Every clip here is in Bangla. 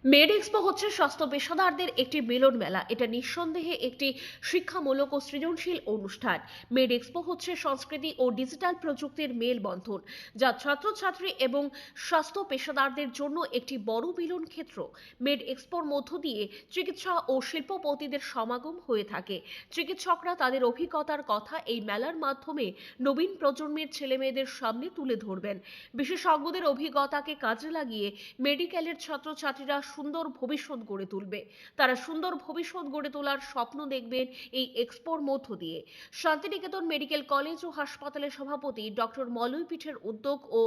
মেড এক্সপো হচ্ছে স্বাস্থ্য পেশাদারদের একটি মিলন মেলা। এটা নিঃসন্দেহে একটি শিক্ষামূলক ও সৃজনশীল অনুষ্ঠান। মেড এক্সপো হচ্ছে সংস্কৃতি ও ডিজিটাল প্রযুক্তির মেলবন্ধন, যা ছাত্রছাত্রী এবং স্বাস্থ্য পেশাদারদের জন্য একটি বড় মিলন ক্ষেত্র। মেড এক্সপোর মধ্য দিয়ে চিকিৎসা ও শিল্পপতিদের সমাগম হয়ে থাকে। চিকিৎসকরা তাদের অভিজ্ঞতার কথা এই মেলার মাধ্যমে নবীন প্রজন্মের ছেলেমেয়েদের সামনে তুলে ধরবেন। বিশেষজ্ঞদের অভিজ্ঞতাকে কাজে লাগিয়ে মেডিকেলের ছাত্রছাত্রীরা সুন্দর ভবিষ্যৎ গড়ে তুলবে। তারা সুন্দর ভবিষ্যৎ গড়ে তোলার স্বপ্ন দেখবেন এই এক্সপোর মধ্য দিয়ে। শান্তিনিকেতন মেডিকেল কলেজ ও হাসপাতালের সভাপতি ডক্টর মলয় পীঠের উদ্যোগ ও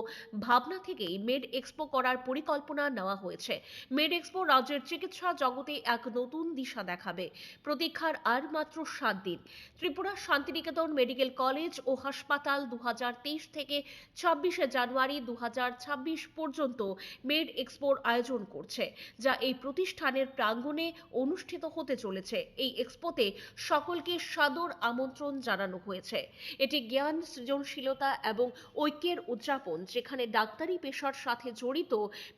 ভাবনা থেকেই মেড এক্সপো করার পরিকল্পনা নেওয়া হয়েছে। মেড এক্সপো রাজ্যের চিকিৎসা জগতে এক নতুন দিশা দেখাবে। প্রতীক্ষার আর মাত্র 7 দিন। ত্রিপুরা শান্তিনিকেতন মেডিকেল কলেজ ও হাসপাতাল 2023 থেকে 26শে জানুয়ারি 2026 পর্যন্ত মেড এক্সপোর আয়োজন করছে, যা এই প্রতিষ্ঠানের প্রাঙ্গণে অনুষ্ঠিত হতে চলেছে। এই এক্সপোতে সকলকে সাদর আমন্ত্রণ জানানো হয়েছে। এটি জ্ঞান, সৃজনশীলতা এবং ঐক্যের উদযাপন, যেখানে ডাক্তারি পেশার সাথে জড়িত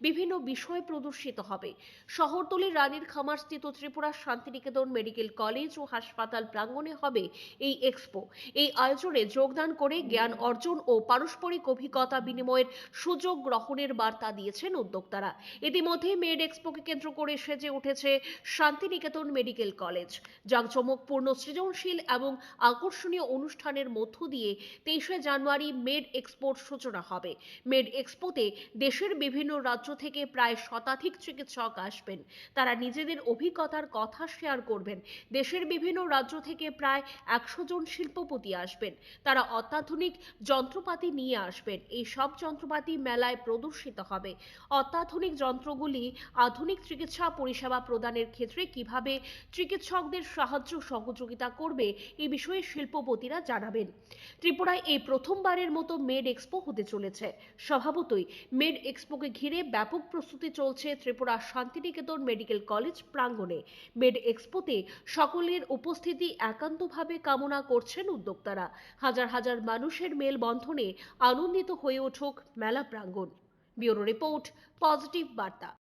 বিভিন্ন বিষয় প্রদর্শিত হবে। শহরতলির রানীর খামারস্থিত ত্রিপুরা শান্তিনিকেতন মেডিকেল কলেজ ও হাসপাতাল প্রাঙ্গণে হবে এই এক্সপো। এই আয়োজনে যোগদান করে জ্ঞান অর্জন ও পারস্পরিক অভিজ্ঞতা বিনিময়ের সুযোগ গ্রহণের বার্তা দিয়েছেন উদ্যোক্তারা। ইতিমধ্যে মেড এক্সপোকে কেন্দ্র করে সেজে উঠেছে শান্তিনিকেতন মেডিকেল কলেজ। জাঁকজমকপূর্ণ, সৃজনশীল এবং আকর্ষণীয় অনুষ্ঠানের মধ্য দিয়ে 23শে জানুয়ারি মেড এক্সপোর সূচনা হবে। মেড এক্সপোতে দেশের বিভিন্ন রাজ্য থেকে প্রায় শতাধিক চিকিৎসক আসবেন। তারা নিজেদের অভিজ্ঞতার কথা শেয়ার করবেন। দেশের বিভিন্ন রাজ্য থেকে প্রায় 100 জন শিল্পপতি আসবেন। তারা অত্যাধুনিক যন্ত্রপাতি নিয়ে আসবেন। এই সব যন্ত্রপাতি মেলায় প্রদর্শিত হবে। অত্যাধুনিক যন্ত্রগুলি আধুনিক চিকিৎসা পরিষেবা প্রদানের ক্ষেত্রে কিভাবে চিকিৎসকদের সাহায্য সহযোগিতা করবে, এই বিষয়ে শিল্পপতিরা জানাবেন। ত্রিপুরায় এই প্রথমবারের মতো মেড এক্সপো হতে চলেছে। স্বভাবতই মেড এক্সপোকে ঘিরে ব্যাপক প্রস্তুতি চলছে ত্রিপুরা শান্তিনিকেতন মেডিকেল কলেজ প্রাঙ্গণে। মেড এক্সপোতে সকলের উপস্থিতি একান্তভাবে কামনা করছেন উদ্যোক্তারা। হাজার হাজার মানুষের মেলবন্ধনে আনন্দিত হয়ে উঠুক মেলা প্রাঙ্গণ। ব্যুরো রিপোর্ট, পজিটিভ বার্তা।